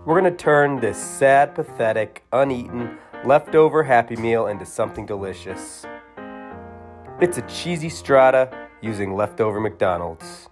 We're gonna turn this sad, pathetic, uneaten, leftover Happy Meal into something delicious. It's a cheesy strata using leftover McDonald's.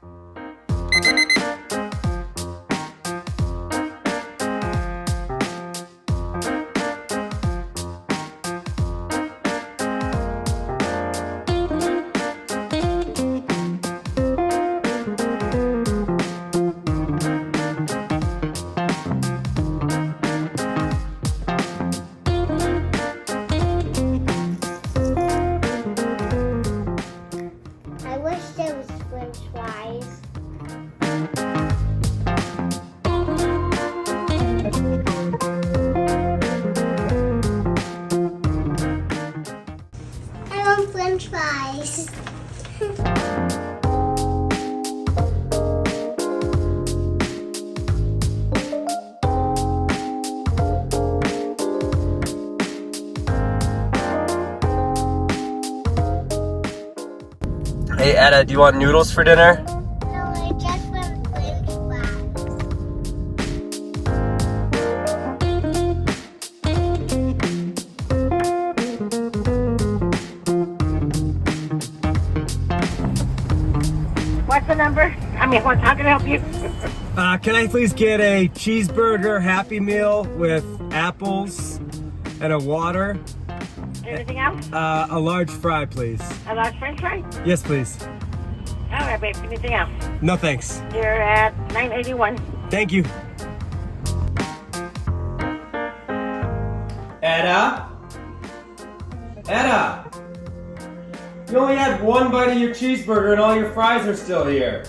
I wish there was French fries. I want French fries. Hey Etta, do you want noodles for dinner? No, I just want French fries. What's the number? How can I help you? Can I please get a cheeseburger Happy Meal with apples and a water? Anything else? A large fry, please. A large French fry? Yes, please. All right, babe. Anything else? No, thanks. You're at 981. Thank you. Etta? Etta! You only had one bite of your cheeseburger and all your fries are still here.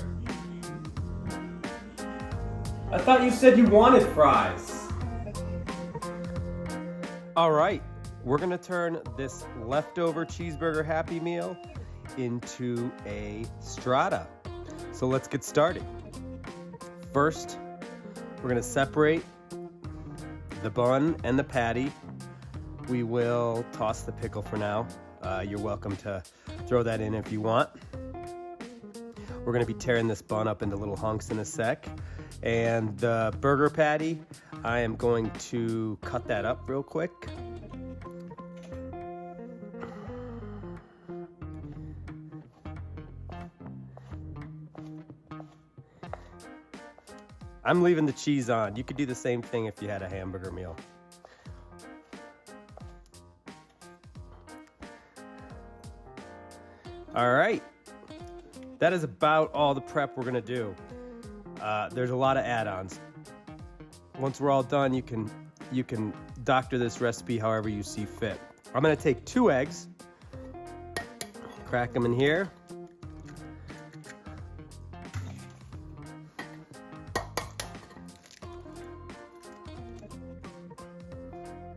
I thought you said you wanted fries. All right, we're gonna turn this leftover cheeseburger Happy Meal into a strata. So let's get started. First, we're gonna separate the bun and the patty. We will toss the pickle for now. You're welcome to throw that in if you want. We're gonna be tearing this bun up into little hunks in a sec. And the burger patty, I am going to cut that up real quick. I'm leaving the cheese on. You could do the same thing if you had a hamburger meal. All right, that is about all the prep we're gonna do. There's a lot of add-ons. Once we're all done, you can doctor this recipe however you see fit. I'm gonna take 2 eggs, crack them in here.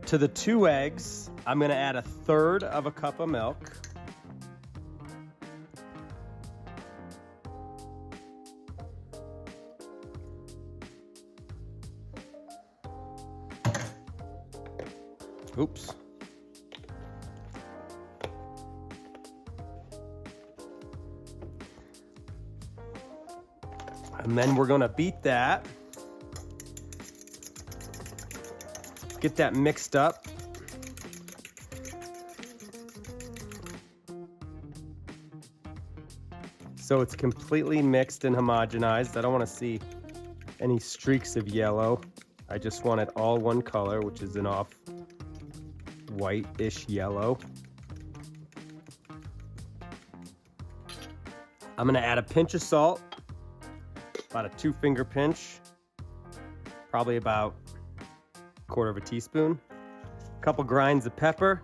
To the 2 eggs, I'm gonna add 1/3 of a cup of milk. Oops. And then we're gonna beat that. Get that mixed up. So it's completely mixed and homogenized. I don't wanna see any streaks of yellow. I just want it all one color, which is an off white-ish yellow. I'm gonna add a pinch of salt, about a 2-finger pinch, probably about 1/4 teaspoon, a couple grinds of pepper.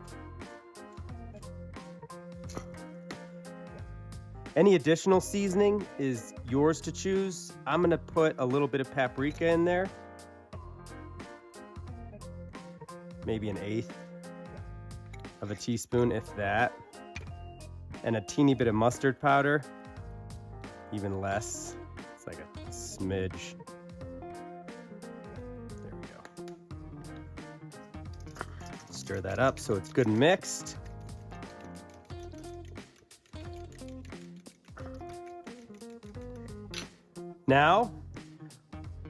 Any additional seasoning is yours to choose. I'm gonna put a little bit of paprika in there, maybe 1/8 of a teaspoon, if that, and a teeny bit of mustard powder, even less. It's like a smidge. There we go. Stir that up so it's good and mixed. Now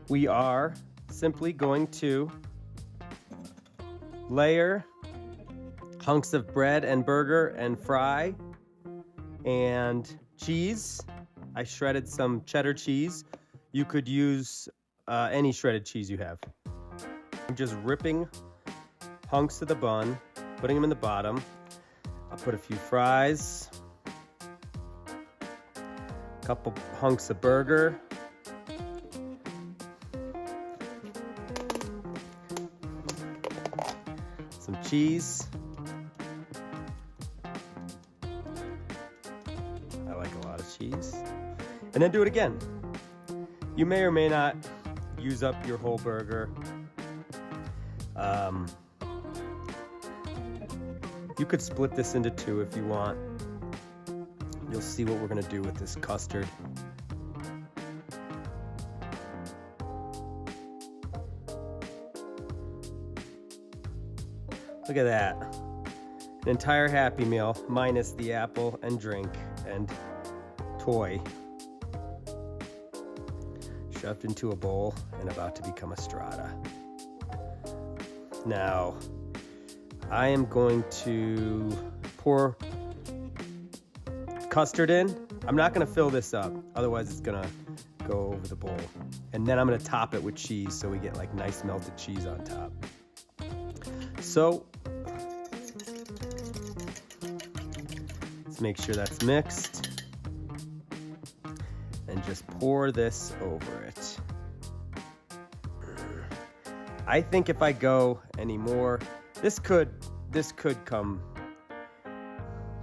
we are simply going to layer hunks of bread and burger and fry and cheese. I shredded some cheddar cheese. You could use any shredded cheese you have. I'm just ripping hunks of the bun, putting them in the bottom. I'll put a few fries, a couple hunks of burger, some cheese. I like a lot of cheese. And then do it again. You may or may not use up your whole burger. You could split this into two if you want. You'll see what we're gonna do with this custard. Look at that. An entire Happy Meal minus the apple and drink and toy. Shoved into a bowl and about to become a strata. Now, I am going to pour custard in. I'm not gonna fill this up, otherwise it's gonna go over the bowl. And then I'm gonna top it with cheese so we get like nice melted cheese on top. So, let's make sure that's mixed. And just pour this over it. I think if I go any more, this could come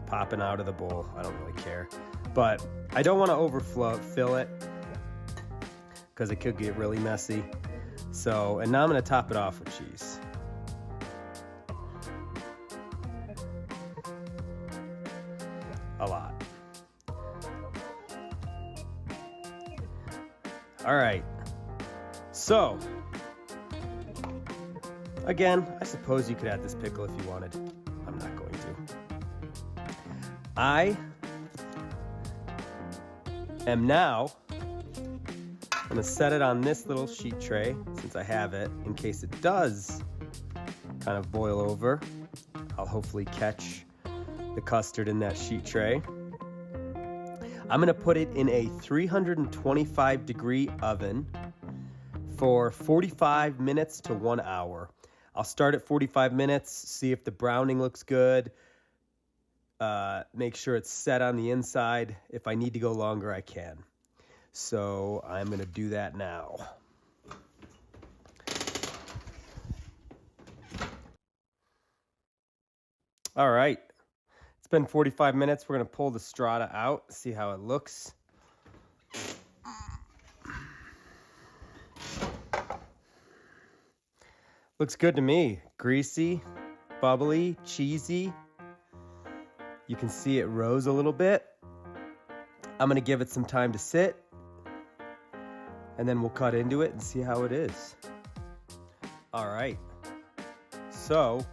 popping out of the bowl. I don't really care. But I don't want to fill it because it could get really messy. So, and now I'm going to top it off with cheese. A lot. All right. So, again, I suppose you could add this pickle if you wanted. I'm not going to. I am now going to set it on this little sheet tray, since I have it, in case it does kind of boil over. I'll hopefully catch the custard in that sheet tray. I'm going to put it in a 325 degree oven for 45 minutes to 1 hour. I'll start at 45 minutes, see if the browning looks good, make sure it's set on the inside. If I need to go longer, I can. So I'm going to do that now. All right. It's been 45 minutes. We're going to pull the strata out, see how it looks. Looks good to me. Greasy, bubbly, cheesy. You can see it rose a little bit. I'm gonna give it some time to sit, and then we'll cut into it and see how it is. All right. So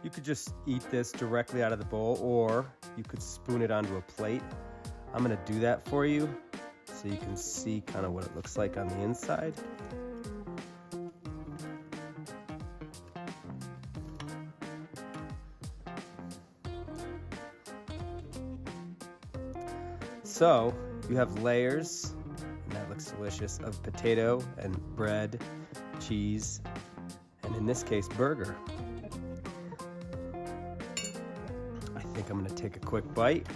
you could just eat this directly out of the bowl, or you could spoon it onto a plate. I'm gonna do that for you so you can see kind of what it looks like on the inside. So you have layers, and that looks delicious, of potato and bread, cheese, and in this case, burger. I think I'm gonna take a quick bite.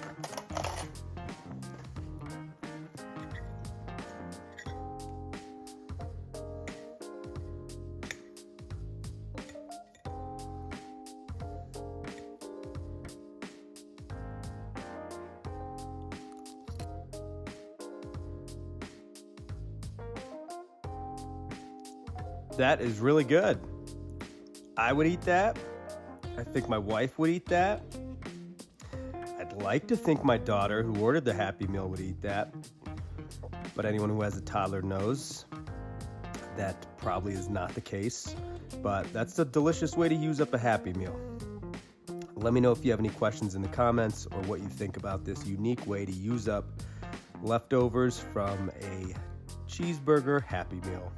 That is really good. I would eat that. I think my wife would eat that. I'd like to think my daughter, who ordered the Happy Meal, would eat that. But anyone who has a toddler knows that probably is not the case. But that's a delicious way to use up a Happy Meal. Let me know if you have any questions in the comments or what you think about this unique way to use up leftovers from a cheeseburger Happy Meal.